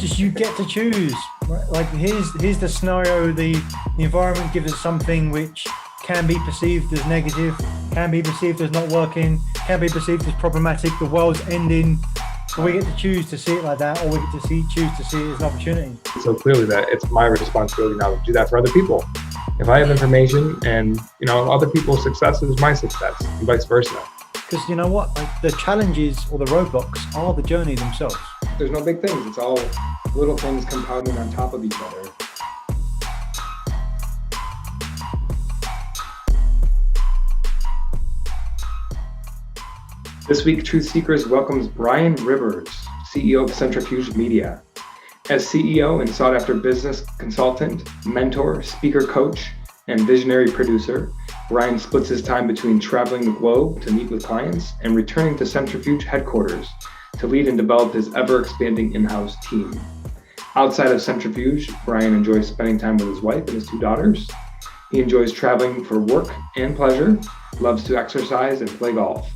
just you get to choose. Right? Like here's the scenario. The environment gives us something which can be perceived as negative, can be perceived as not working, can be perceived as problematic. The world's ending. So we get to choose to see it like that, or we get to choose to see it as an opportunity. So clearly that it's my responsibility now to do that for other people. If I have information and other people's success is my success and vice versa. Because you know what, like the challenges or the roadblocks are the journey themselves. There's no big things. It's all little things compounding on top of each other. This week, Truth Seekers welcomes Brian Rivers, CEO of Centrifuge Media. As CEO and sought-after business consultant, mentor, speaker coach, and visionary producer, Brian splits his time between traveling the globe to meet with clients and returning to Centrifuge headquarters to lead and develop his ever-expanding in-house team. Outside of Centrifuge, Brian enjoys spending time with his wife and his two daughters. He enjoys traveling for work and pleasure, loves to exercise and play golf.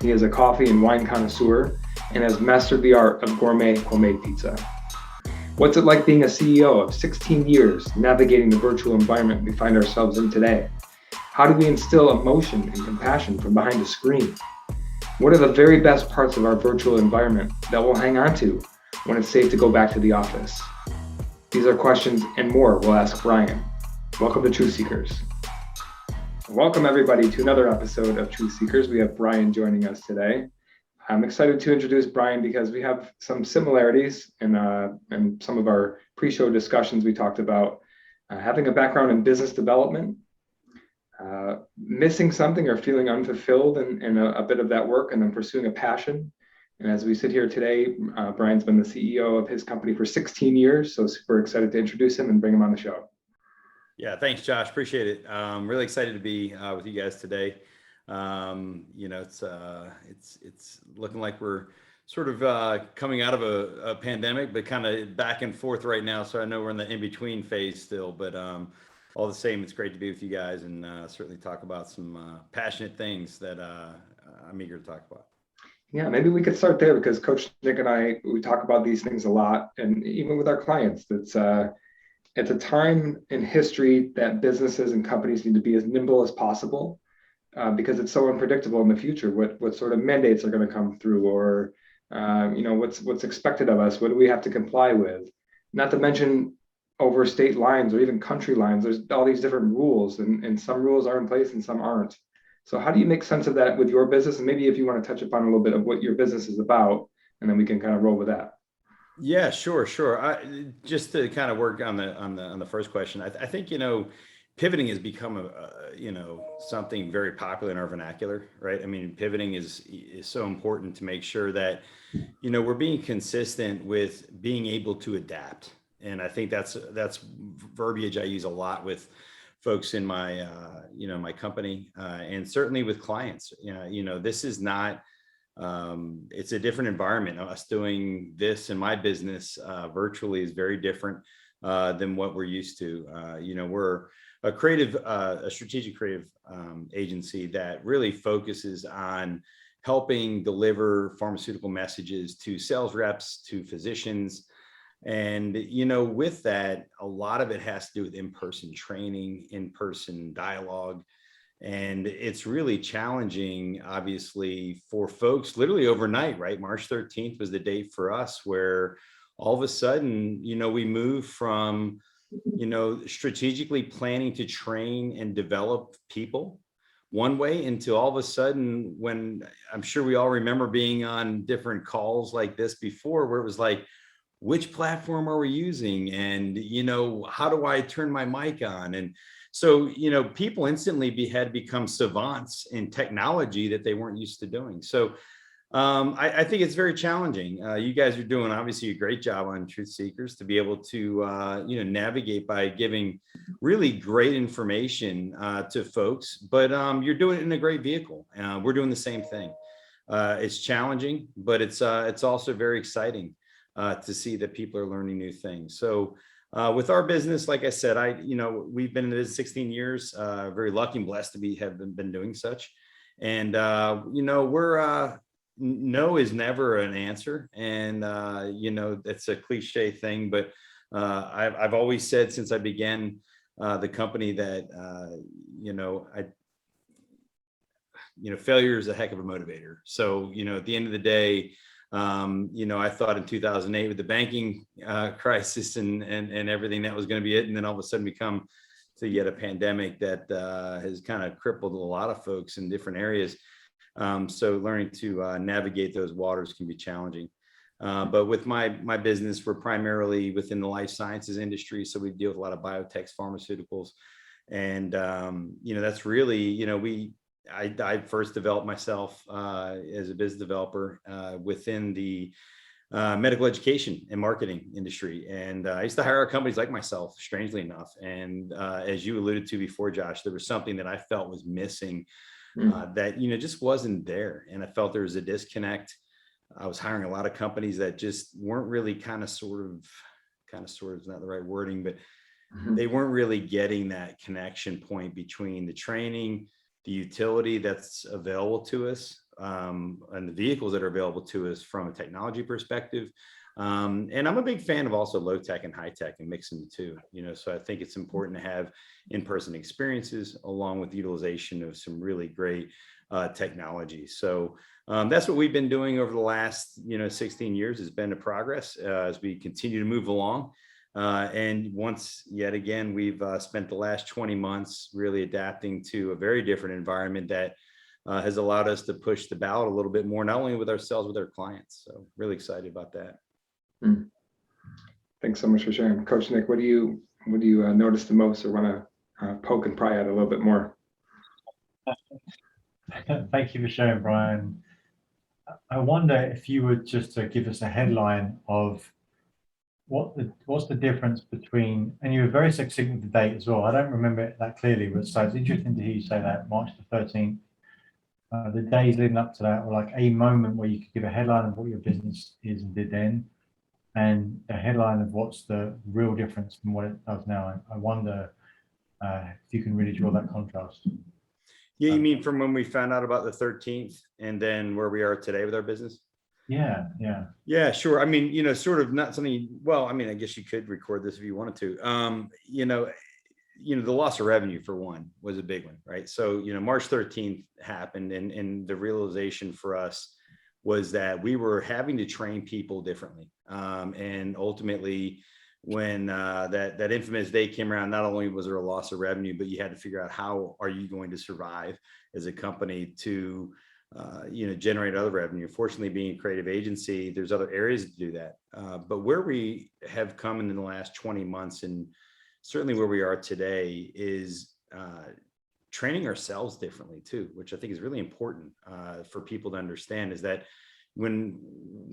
He is a coffee and wine connoisseur and has mastered the art of gourmet homemade pizza. What's it like being a CEO of 16 years, navigating the virtual environment we find ourselves in today? How do we instill emotion and compassion from behind a screen? What are the very best parts of our virtual environment that we'll hang on to when it's safe to go back to the office? These are questions and more we'll ask Brian. Welcome to Truth Seekers. Welcome everybody to another episode of Truth Seekers. We have Brian joining us today. I'm excited to introduce Brian because we have some similarities in some of our pre-show discussions. We talked about having a background in business development, missing something or feeling unfulfilled in a bit of that work, and then pursuing a passion. And as we sit here today, Brian's been the CEO of his company for 16 years, so super excited to introduce him and bring him on the show. Yeah, thanks, Josh. Appreciate it. Really excited to be with you guys today. It's looking like we're sort of coming out of a pandemic, but kind of back and forth right now. So I know we're in the in-between phase still, but all the same, it's great to be with you guys and certainly talk about some passionate things that I'm eager to talk about. Yeah, maybe we could start there because Coach Nick and I, we talk about these things a lot, and even with our clients, it's a time in history that businesses and companies need to be as nimble as possible because it's so unpredictable in the future. What sort of mandates are going to come through, or what's expected of us? What do we have to comply with? Not to mention over state lines or even country lines. There's all these different rules, and some rules are in place and some aren't. So how do you make sense of that with your business? And maybe if you want to touch upon a little bit of what your business is about, and then we can kind of roll with that. Yeah, sure. Just to kind of work on the first question, I think pivoting has become something very popular in our vernacular, right? I mean, pivoting is so important to make sure that we're being consistent with being able to adapt, and I think that's verbiage I use a lot with folks in my my company and certainly with clients. This is not. It's a different environment. Us doing this in my business virtually is very different than what we're used to. We're a strategic creative agency that really focuses on helping deliver pharmaceutical messages to sales reps, to physicians. And, with that, a lot of it has to do with in-person training, in-person dialogue. And it's really challenging, obviously, for folks literally overnight, right? March 13th was the date for us where all of a sudden, we moved from, strategically planning to train and develop people one way into all of a sudden, when I'm sure we all remember being on different calls like this before, where it was like, which platform are we using? And, how do I turn my mic on? And so, people instantly had become savants in technology that they weren't used to doing. So I think it's very challenging. You guys are doing obviously a great job on Truth Seekers to be able to, navigate by giving really great information to folks, but you're doing it in a great vehicle. We're doing the same thing. It's challenging, but it's also very exciting to see that people are learning new things. So with our business, like I said, we've been in this 16 years, very lucky and blessed to have been doing such. And, we're no is never an answer. And, that's a cliche thing, but I've always said since I began the company that, failure is a heck of a motivator. So, at the end of the day, I thought in 2008 with the banking crisis and everything that was going to be it. And then all of a sudden we come to yet a pandemic that has kind of crippled a lot of folks in different areas. So learning to navigate those waters can be challenging. But with my business, we're primarily within the life sciences industry. So we deal with a lot of biotechs, pharmaceuticals. And, that's really, I first developed myself as a business developer within the medical education and marketing industry. And I used to hire companies like myself, strangely enough. And as you alluded to before, Josh, there was something that I felt was missing that, just wasn't there. And I felt there was a disconnect. I was hiring a lot of companies that just weren't really sort of is not the right wording, but they weren't really getting that connection point between the training, the utility that's available to us, and the vehicles that are available to us from a technology perspective. And I'm a big fan of also low tech and high tech and mixing the two, so I think it's important to have in-person experiences along with utilization of some really great technology. So that's what we've been doing over the last, 16 years has been a progress as we continue to move along. And once yet again, we've spent the last 20 months really adapting to a very different environment that has allowed us to push the ballot a little bit more, not only with ourselves, with our clients. So really excited about that. Thanks so much for sharing. Coach Nick, what do you notice the most or want to poke and pry at a little bit more? Thank you for sharing, Brian. I wonder if you would just give us a headline of what's the difference between, and you were very succinct with the date as well. I don't remember it that clearly, but so it's interesting to hear you say that March the 13th. The days leading up to that were like a moment where you could give a headline of what your business is and did then, and a headline of what's the real difference from what it does now. I wonder if you can really draw that contrast. Yeah, you mean from when we found out about the 13th and then where we are today with our business? Yeah, sure. I mean, sort of not something, well, I mean, I guess you could record this if you wanted to. The loss of revenue for one was a big one, right? So, March 13th happened and the realization for us was that we were having to train people differently. And ultimately, when that infamous day came around, not only was there a loss of revenue, but you had to figure out how are you going to survive as a company to generate other revenue. Fortunately, being a creative agency, there's other areas to do that. But where we have come in the last 20 months and certainly where we are today is training ourselves differently too, which I think is really important for people to understand is that when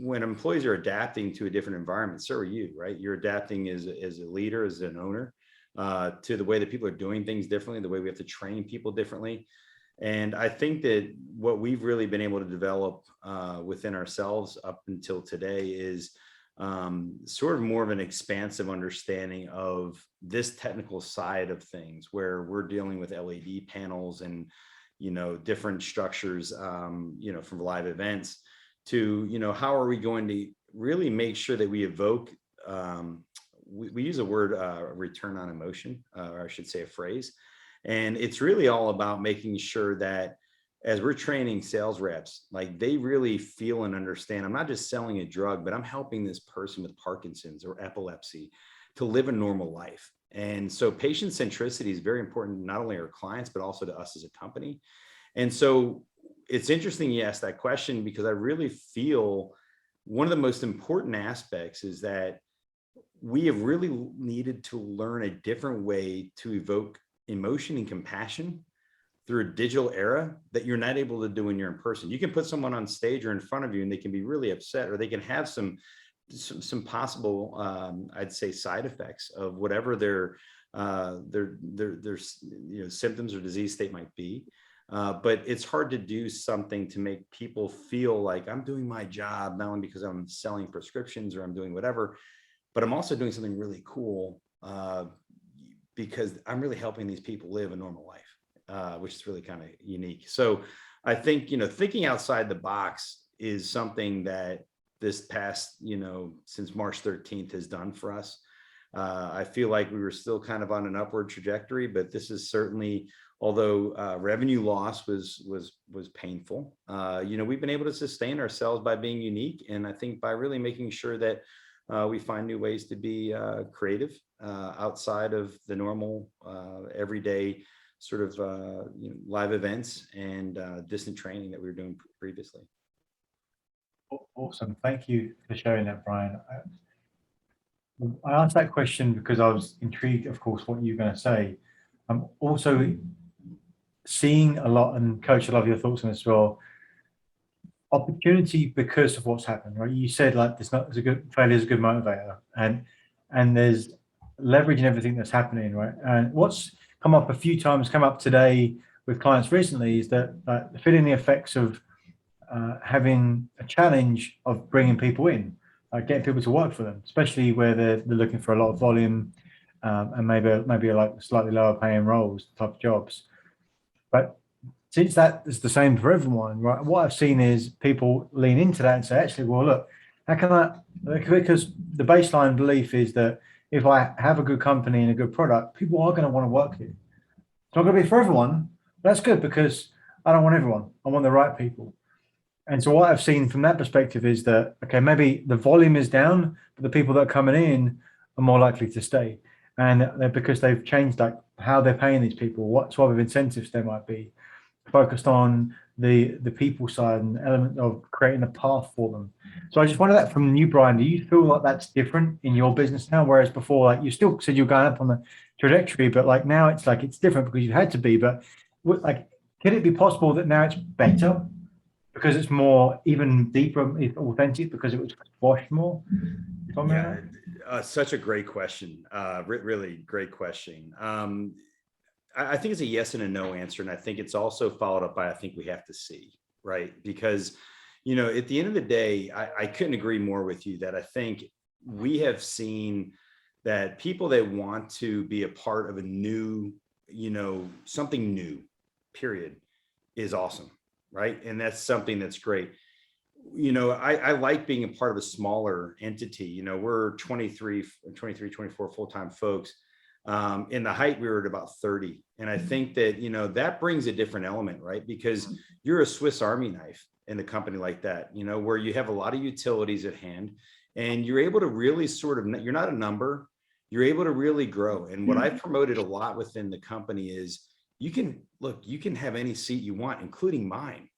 employees are adapting to a different environment, so are you, right? You're adapting as a leader, as an owner, to the way that people are doing things differently, the way we have to train people differently. And I think that what we've really been able to develop within ourselves up until today is sort of more of an expansive understanding of this technical side of things, where we're dealing with LED panels and, different structures, from live events to, how are we going to really make sure that we evoke, we use a word, return on emotion, or I should say a phrase. And it's really all about making sure that as we're training sales reps, like they really feel and understand, I'm not just selling a drug, but I'm helping this person with Parkinson's or epilepsy to live a normal life. And so patient centricity is very important, not only our clients, but also to us as a company. And so it's interesting you asked that question because I really feel one of the most important aspects is that we have really needed to learn a different way to evoke emotion and compassion through a digital era that you're not able to do when you're in person. You can put someone on stage or in front of you and they can be really upset, or they can have some possible, I'd say, side effects of whatever their symptoms or disease state might be. But it's hard to do something to make people feel like I'm doing my job, not only because I'm selling prescriptions or I'm doing whatever, but I'm also doing something really cool because I'm really helping these people live a normal life, which is really kind of unique. So I think, thinking outside the box is something that this past, since March 13th has done for us. I feel like we were still kind of on an upward trajectory, but this is certainly, although revenue loss was painful, we've been able to sustain ourselves by being unique, and I think by really making sure that we find new ways to be creative outside of the normal everyday sort of live events and distant training that we were doing previously. Awesome. Thank you for sharing that, Brian. I asked that question because I was intrigued, of course, what you're going to say. I'm also seeing a lot, and Coach, I love your thoughts on this as well. Opportunity because of what's happened, right? You said like failure is a good motivator, and there's leverage in everything that's happening, right? And what's come up a few times, come up today with clients recently, is that feeling the effects of having a challenge of bringing people in, getting people to work for them, especially where they're looking for a lot of volume and maybe like slightly lower paying roles, type of jobs. But since that is the same for everyone, right? What I've seen is people lean into that and say, actually, well, look, how can I? Because the baseline belief is that if I have a good company and a good product, people are going to want to work here. It's not going to be for everyone. But that's good because I don't want everyone. I want the right people. And so what I've seen from that perspective is that, okay, maybe the volume is down, but the people that are coming in are more likely to stay. And because they've changed like how they're paying these people, what sort of incentives there might be, focused on the people side and the element of creating a path for them. So I just wanted that from you, Brian. Do you feel like that's different in your business now? Whereas before, like you still said you're going up on the trajectory, but like now it's like it's different because you've had to be. But like, can it be possible that now it's better because it's more even deeper, authentic because it was washed more? Yeah, such a great question. Really great question. I think it's a yes and a no answer. And I think it's also followed up by, I think we have to see, right? Because, at the end of the day, I couldn't agree more with you that I think we have seen that people that want to be a part of a new, something new, period, is awesome, right? And that's something that's great. I like being a part of a smaller entity. We're 23, 24 full-time folks. In the height, we were at about 30. And I think that, that brings a different element, right? Because you're a Swiss Army knife in a company like that, where you have a lot of utilities at hand and you're able to really you're not a number, you're able to really grow. And what I've promoted a lot within the company is you can have any seat you want, including mine.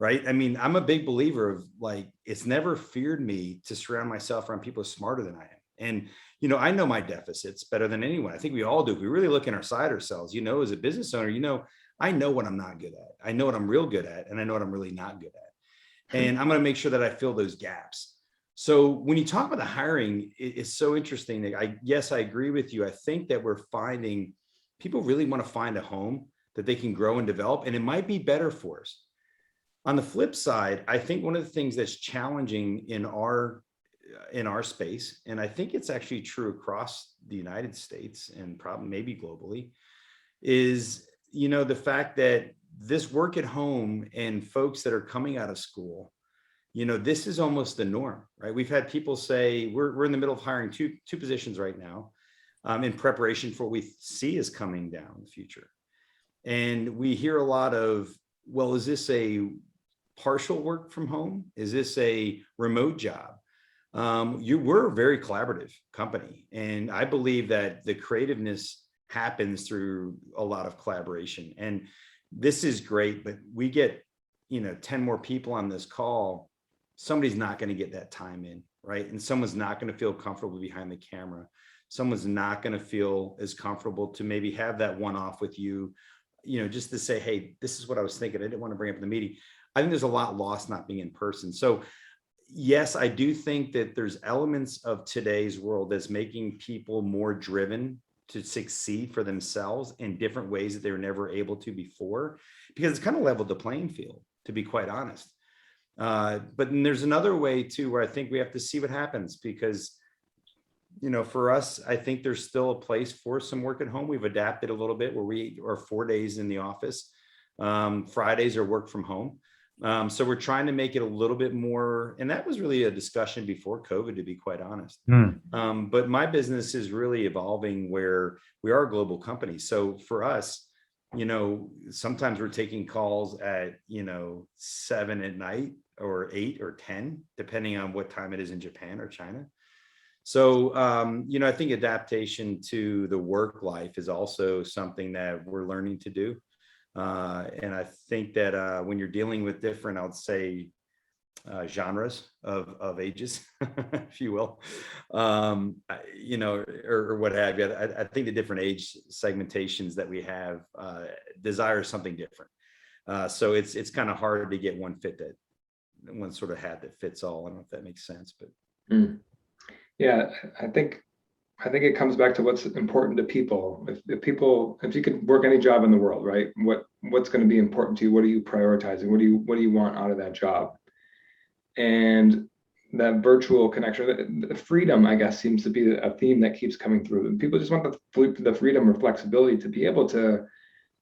Right. I mean, I'm a big believer of like, it's never feared me to surround myself around people smarter than I am. And, I know my deficits better than anyone. I think we all do. If we really look inside ourselves, as a business owner, I know what I'm not good at. I know what I'm real good at, and I know what I'm really not good at. And I'm going to make sure that I fill those gaps. So when you talk about the hiring, it's so interesting that I agree with you. I think that we're finding people really want to find a home that they can grow and develop, and it might be better for us. On the flip side, I think one of the things that's challenging in our space, and I think it's actually true across the United States and probably maybe globally, is, the fact that this work at home and folks that are coming out of school, this is almost the norm, right? We've had people say we're in the middle of hiring two positions right now in preparation for what we see is coming down in the future. And we hear a lot of, well, is this a partial work from home? Is this a remote job? We're a very collaborative company. And I believe that the creativeness happens through a lot of collaboration. And this is great, but we get, 10 more people on this call. Somebody's not going to get that time in, right? And someone's not going to feel comfortable behind the camera. Someone's not going to feel as comfortable to maybe have that one-off with you, just to say, hey, this is what I was thinking. I didn't want to bring up in the meeting. I think there's a lot lost not being in person. So yes, I do think that there's elements of today's world that's making people more driven to succeed for themselves in different ways that they were never able to before, because it's kind of leveled the playing field, to be quite honest. But then there's another way too, where I think we have to see what happens, because, for us, I think there's still a place for some work at home. We've adapted a little bit where we are 4 days in the office. Fridays are work from home. So we're trying to make it a little bit more, and that was really a discussion before COVID, to be quite honest. But my business is really evolving where we are a global company. So for us, sometimes we're taking calls at, 7 at night or 8 or 10, depending on what time it is in Japan or China. So, I think adaptation to the work life is also something that we're learning to do. And I think that when you're dealing with different, I would say, genres of ages, if you will, or what have you. I think the different age segmentations that we have desire something different. So it's kind of hard to get one sort of hat that fits all. I don't know if that makes sense, but. Yeah, I think it comes back to what's important to people. If you could work any job in the world, right? What's going to be important to you? What are you prioritizing? What do you want out of that job? And that virtual connection, the freedom, I guess, seems to be a theme that keeps coming through. And people just want the freedom or flexibility to be able to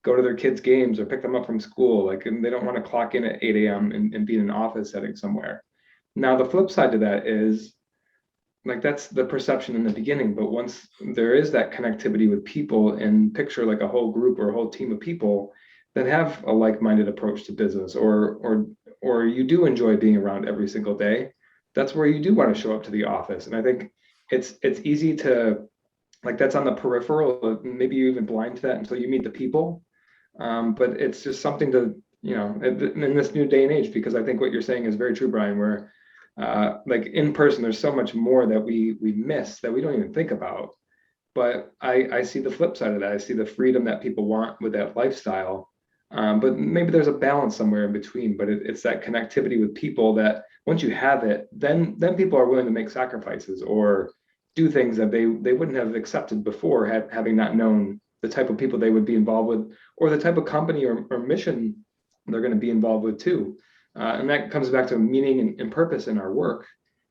go to their kids' games or pick them up from school. And they don't want to clock in at 8 a.m. and be in an office setting somewhere. Now, the flip side to that is, that's the perception in the beginning, but once there is that connectivity with people, and picture like a whole group or a whole team of people that have a like-minded approach to business, or you do enjoy being around every single day, that's where you do want to show up to the office. And I think it's easy to, that's on the peripheral, maybe you're even blind to that until you meet the people. But it's just something to, in this new day and age, because I think what you're saying is very true, Brian, where in person, there's so much more that we miss that we don't even think about. But I see the flip side of that. I see the freedom that people want with that lifestyle. But maybe there's a balance somewhere in between. But it's that connectivity with people that once you have it, then people are willing to make sacrifices or do things that they wouldn't have accepted before, having not known the type of people they would be involved with, or the type of company or mission they're going to be involved with too. And that comes back to meaning and purpose in our work.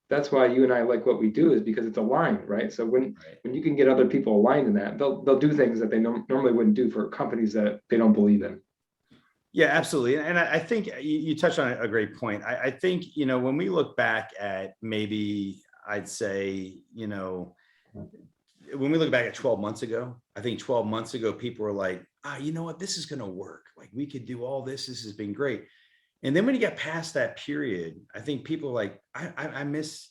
That's why you and I like what we do, is because it's aligned, right? So when you can get other people aligned in that, they'll do things that they normally wouldn't do for companies that they don't believe in. Yeah, absolutely. And I think you touched on a great point. I think, when we look back at, maybe I'd say, when we look back at 12 months ago, I think 12 months ago, people were like, you know what, this is going to work. We could do all this. This has been great. And then when you get past that period, I think people are like, I miss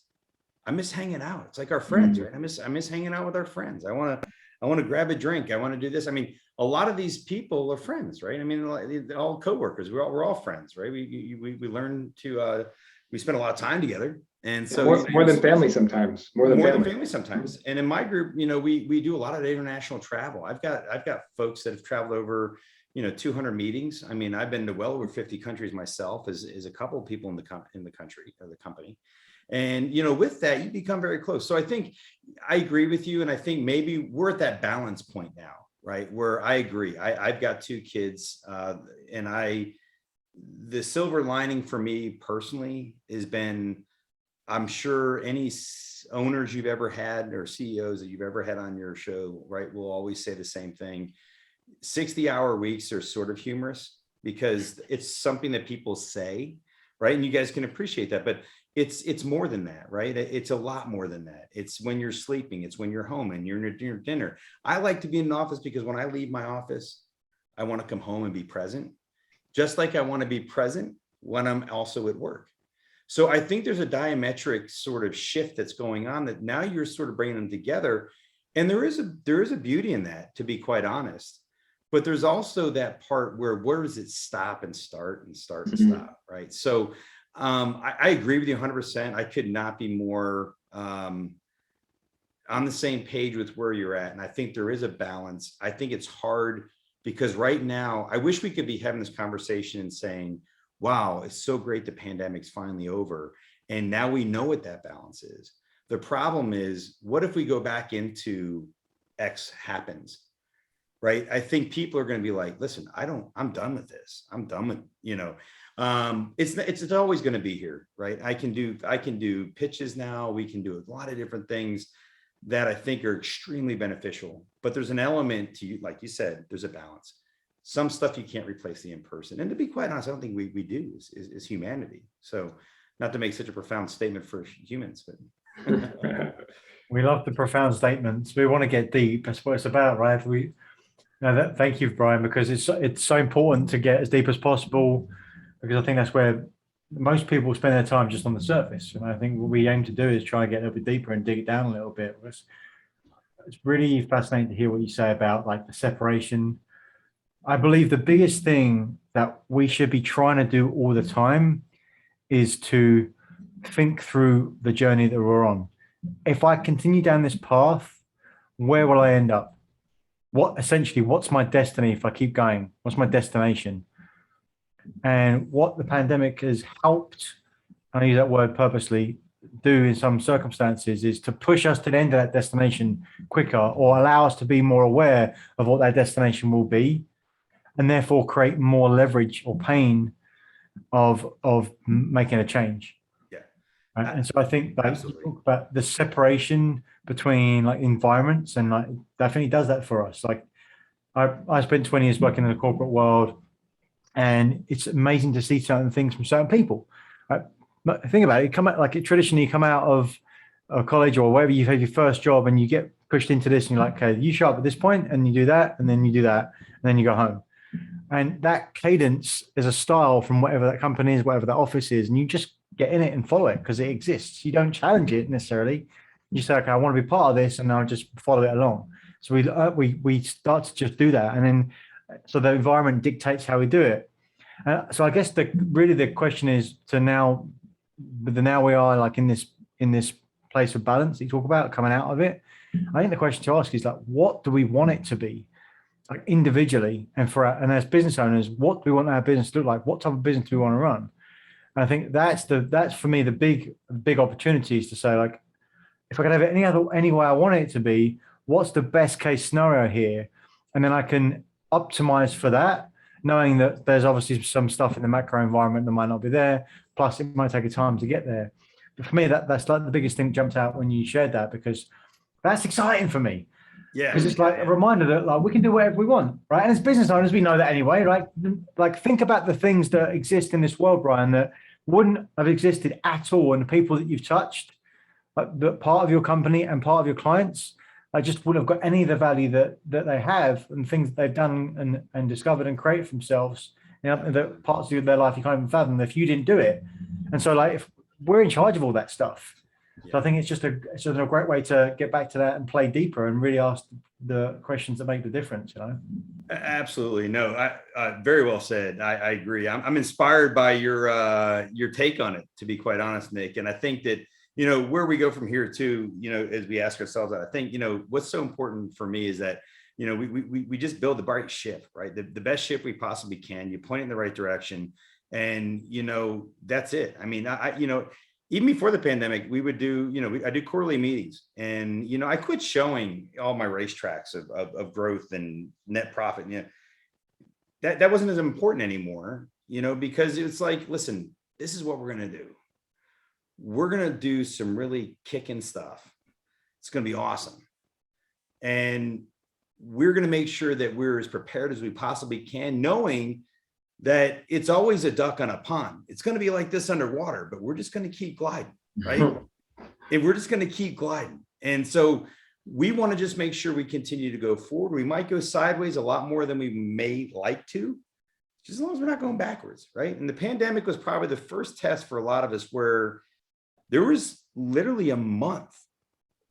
hanging out. It's like our friends, right? I miss hanging out with our friends. I want to grab a drink. I want to do this. I mean, a lot of these people are friends, right? I mean, all coworkers. We're all friends, right? We learn to we spend a lot of time together, and so more than family sometimes. More than family sometimes. And in my group, we do a lot of international travel. I've got folks that have traveled over 200 meetings. I mean, I've been to well over 50 countries myself, as a couple of people in the country or the company. And, with that, you become very close. So I think I agree with you. And I think maybe we're at that balance point now, right? Where I agree. I've got 2 kids, and the silver lining for me personally has been, I'm sure any owners you've ever had or CEOs that you've ever had on your show, right, will always say the same thing. 60-hour weeks are sort of humorous because it's something that people say, right? And you guys can appreciate that, but it's more than that, right? It's a lot more than that. It's when you're sleeping, it's when you're home and you're in your dinner. I like to be in an office because when I leave my office, I want to come home and be present, just like I want to be present when I'm also at work. So I think there's a diametric sort of shift that's going on, that now you're sort of bringing them together. And there is a beauty in that, to be quite honest. But there's also that part where does it stop and start and start and stop, right? So I agree with you 100%. I could not be more on the same page with where you're at. And I think there is a balance. I think it's hard because right now, I wish we could be having this conversation and saying, wow, it's so great the pandemic's finally over. And now we know what that balance is. The problem is, what if we go back into X happens? Right. I think people are going to be like, listen, I'm done with this. I'm done with, it's always going to be here. Right. I can do pitches now. We can do a lot of different things that I think are extremely beneficial, but there's an element to, like you said, there's a balance. some stuff you can't replace the in-person. And to be quite honest, I don't think we do is humanity. So not to make such a profound statement for humans, but We love the profound statements. We want to get deep. That's what it's about, right? Thank you, Brian, because it's so important to get as deep as possible, because I think that's where most people spend their time just on the surface. And I think what we aim to do is try and get a little bit deeper and dig it down a little bit. It's really fascinating to hear what you say about like the separation. I believe the biggest thing that we should be trying to do all the time is to think through the journey that we're on. If I continue down this path, where will I end up? What's my destiny if I keep going? What's my destination? And what the pandemic has helped, and I use that word purposely, do in some circumstances is to push us to the end of that destination quicker, or allow us to be more aware of what that destination will be, and therefore create more leverage or pain of making a change. Yeah. Right? And so I think that Absolutely. you talk about the separation between like environments, and like definitely does that for us. Like I spent 20 years working in the corporate world, and it's amazing to see certain things from certain people. Right? But think about it, traditionally you come out of college or wherever you've had your first job, and you get pushed into this, and you're like, okay, you show up at this point and you do that, and then you do that, and then you go home. And that cadence is a style from whatever that company is, whatever that office is, and you just get in it and follow it because it exists. You don't challenge it necessarily. You say, okay, I want to be part of this, and I'll just follow it along. So we start to just do that, and then so the environment dictates how we do it. So I guess the question is to now, but now we are like in this place of balance that you talk about coming out of it. I think the question to ask is like, what do we want it to be, like individually, and as business owners, what do we want our business to look like? What type of business do we want to run? And I think that's for me the big opportunities to say, like, if I could have it any way I want it to be, what's the best case scenario here, and then I can optimize for that, knowing that there's obviously some stuff in the macro environment that might not be there. Plus, it might take a time to get there. But for me, that's like the biggest thing that jumped out when you shared that, because that's exciting for me. Yeah. Because it's like a reminder that like we can do whatever we want, right? And as business owners, we know that anyway, right? Like think about the things that exist in this world, Brian, that wouldn't have existed at all, and the people that you've touched, like the part of your company and part of your clients, I just wouldn't have got any of the value that they have and things that they've done and discovered and created for themselves. The parts of their life you can't even fathom if you didn't do it. And so, like, if we're in charge of all that stuff, so I think it's just a great way to get back to that and play deeper and really ask the questions that make the difference. Absolutely. No, I very well said. I agree. I'm inspired by your take on it, to be quite honest, Nick. And I think that, where we go from here too, as we ask ourselves that, I think, what's so important for me is that, we just build the right ship, right? The best ship we possibly can. You point it in the right direction, and, that's it. I mean, even before the pandemic, we would do, I do quarterly meetings, and, I quit showing all my racetracks of growth and net profit. That wasn't as important anymore, because it's like, listen, this is what we're going to do. We're going to do some really kicking stuff. It's going to be awesome. And we're going to make sure that we're as prepared as we possibly can, knowing that it's always a duck on a pond. It's going to be like this underwater, but we're just going to keep gliding, right? And we're just going to keep gliding. And so we want to just make sure we continue to go forward. We might go sideways a lot more than we may like to, just as long as we're not going backwards, right? And the pandemic was probably the first test for a lot of us, where there was literally a month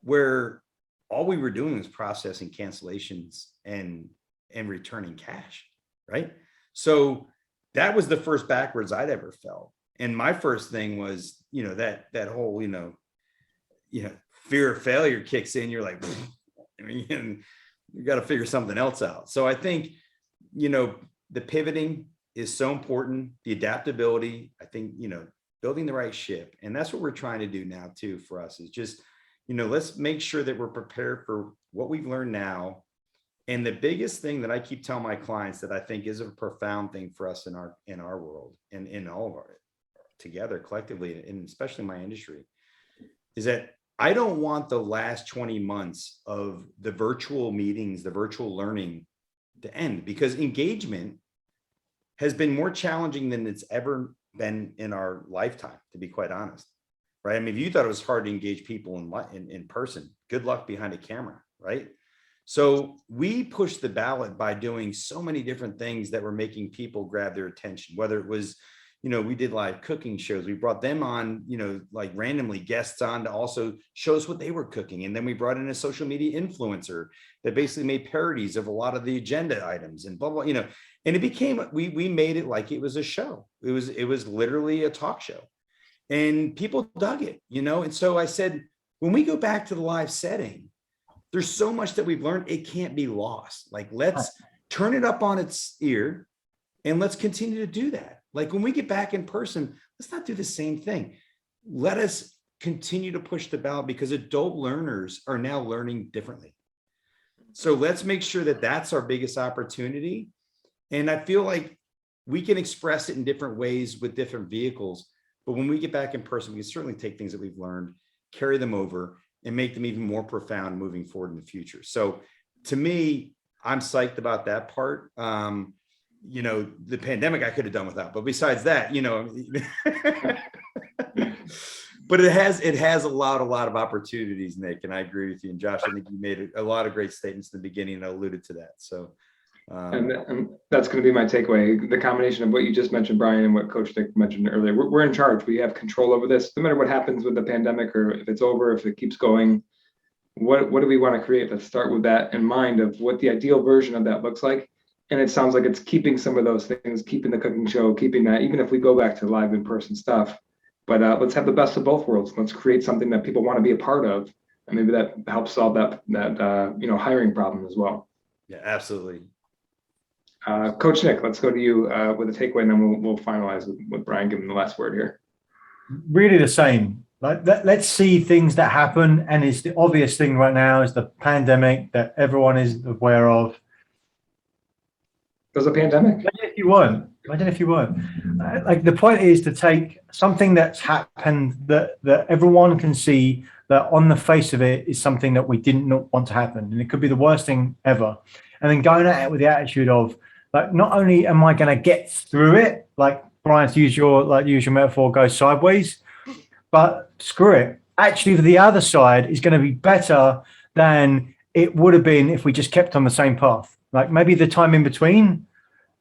where all we were doing was processing cancellations and returning cash, right? So that was the first backwards I'd ever felt. And my first thing was, that whole, fear of failure kicks in. You're like, you got to figure something else out. So I think, the pivoting is so important. The adaptability, I think, building the right ship. And that's what we're trying to do now too, for us, is just, let's make sure that we're prepared for what we've learned now. And the biggest thing that I keep telling my clients that I think is a profound thing for us in our world and in all of our together collectively, and especially my industry, is that I don't want the last 20 months of the virtual meetings, the virtual learning, to end, because engagement has been more challenging than it's ever been in our lifetime, to be quite honest. Right? I mean, if you thought it was hard to engage people in person, good luck behind a camera, right? So we pushed the ballot by doing so many different things that were making people grab their attention, whether it was, we did live cooking shows. We brought them on, like randomly guests on to also show us what they were cooking. And then we brought in a social media influencer that basically made parodies of a lot of the agenda items and blah, blah, and it became, we made it like it was a show. It was literally a talk show. And people dug it, and so I said, when we go back to the live setting, there's so much that we've learned, it can't be lost. Like, let's turn it up on its ear and let's continue to do that. Like, when we get back in person, let's not do the same thing. Let us continue to push the ballot, because adult learners are now learning differently. So let's make sure that that's our biggest opportunity. And I feel like we can express it in different ways with different vehicles. But when we get back in person, we can certainly take things that we've learned, carry them over, and make them even more profound moving forward in the future. So to me, I'm psyched about that part. The pandemic I could have done without, but besides that, but it has allowed a lot of opportunities, Nick, and I agree with you. And Josh, I think you made a lot of great statements in the beginning, and I alluded to that. So. And that's going to be my takeaway. The combination of what you just mentioned, Brian, and what Coach Nick mentioned earlier, we're in charge. We have control over this. No matter what happens with the pandemic, or if it's over, if it keeps going, what do we want to create? Let's start with that in mind, of what the ideal version of that looks like. And it sounds like it's keeping some of those things, keeping the cooking show, keeping that, even if we go back to live in-person stuff. But let's have the best of both worlds. Let's create something that people want to be a part of. And maybe that helps solve that hiring problem as well. Yeah, absolutely. Coach Nick, let's go to you with a takeaway, and then we'll finalize with Brian giving the last word here. Really the same. Like, let's see things that happen, and it's the obvious thing right now is the pandemic that everyone is aware of. There's a pandemic. Imagine if you weren't. Like, the point is to take something that's happened that everyone can see, that on the face of it is something that we didn't want to happen, and it could be the worst thing ever, and then going at it with the attitude of, like, not only am I going to get through it, like Brian, to use your metaphor, go sideways, but screw it. Actually, the other side is going to be better than it would have been if we just kept on the same path. Like, maybe the time in between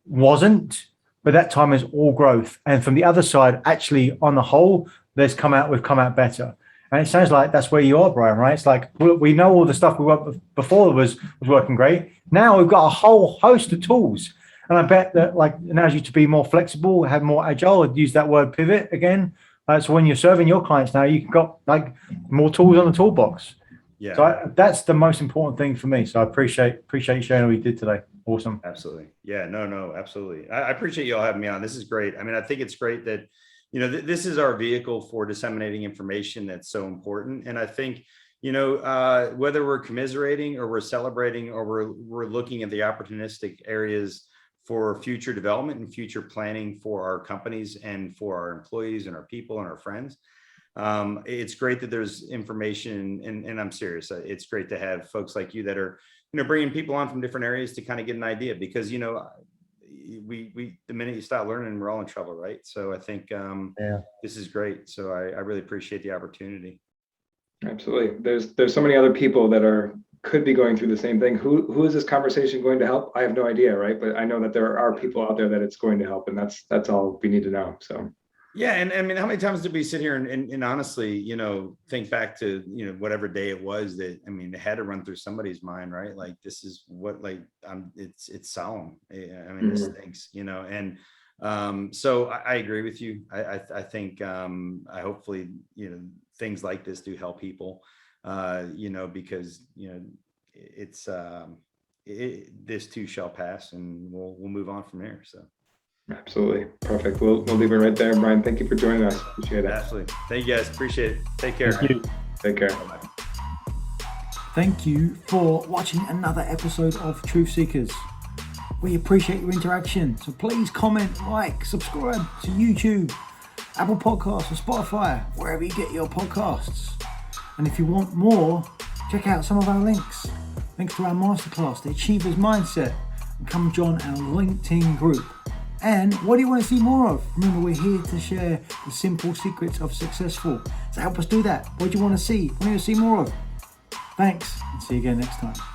wasn't, but that time is all growth. And from the other side, actually, on the whole, we've come out better. And it sounds like that's where you are, Brian, right? It's like, we know all the stuff we worked before was working great. Now we've got a whole host of tools. And I bet that, like, it allows you to be more flexible, have more agile, and use that word pivot again. So when you're serving your clients now, you've got like more tools on the toolbox. Yeah. So that's the most important thing for me. So I appreciate you sharing what you did today. Awesome. Absolutely. Yeah, no, absolutely. I appreciate you all having me on. This is great. I mean, I think it's great that, this is our vehicle for disseminating information that's so important. And I think, whether we're commiserating or we're celebrating or we're looking at the opportunistic areas for future development and future planning for our companies and for our employees and our people and our friends. It's great that there's information, and I'm serious. It's great to have folks like you that are, bringing people on from different areas to kind of get an idea, because, we the minute you start learning, we're all in trouble, right? So I think this is great. So I really appreciate the opportunity. Absolutely. There's so many other people that could be going through the same thing. Who is this conversation going to help? I have no idea, right? But I know that there are people out there that it's going to help, and that's all we need to know. So yeah, and I mean, how many times did we sit here and honestly, think back to whatever day it was that, I mean, it had to run through somebody's mind, right? Like, this is what, like, it's solemn. I mean, this stinks, and so I agree with you. I think I hopefully things like this do help people. Because it's this too shall pass, and we'll move on from here. So absolutely perfect. We'll leave it right there. Brian, thank you for joining us. Appreciate it. Absolutely. Thank you guys. Appreciate it. Take care. Thank you. Take care. Bye-bye. Thank you for watching another episode of Truth Seekers. We appreciate your interaction, so please comment, like, subscribe to YouTube, Apple Podcasts, or Spotify, wherever you get your podcasts. And if you want more, check out some of our links to our masterclass, The Achiever's Mindset, and come join our LinkedIn group. And what do you want to see more of? Remember, we're here to share the simple secrets of successful. So help us do that. What do you want to see? What do you want to see more of? Thanks, and see you again next time.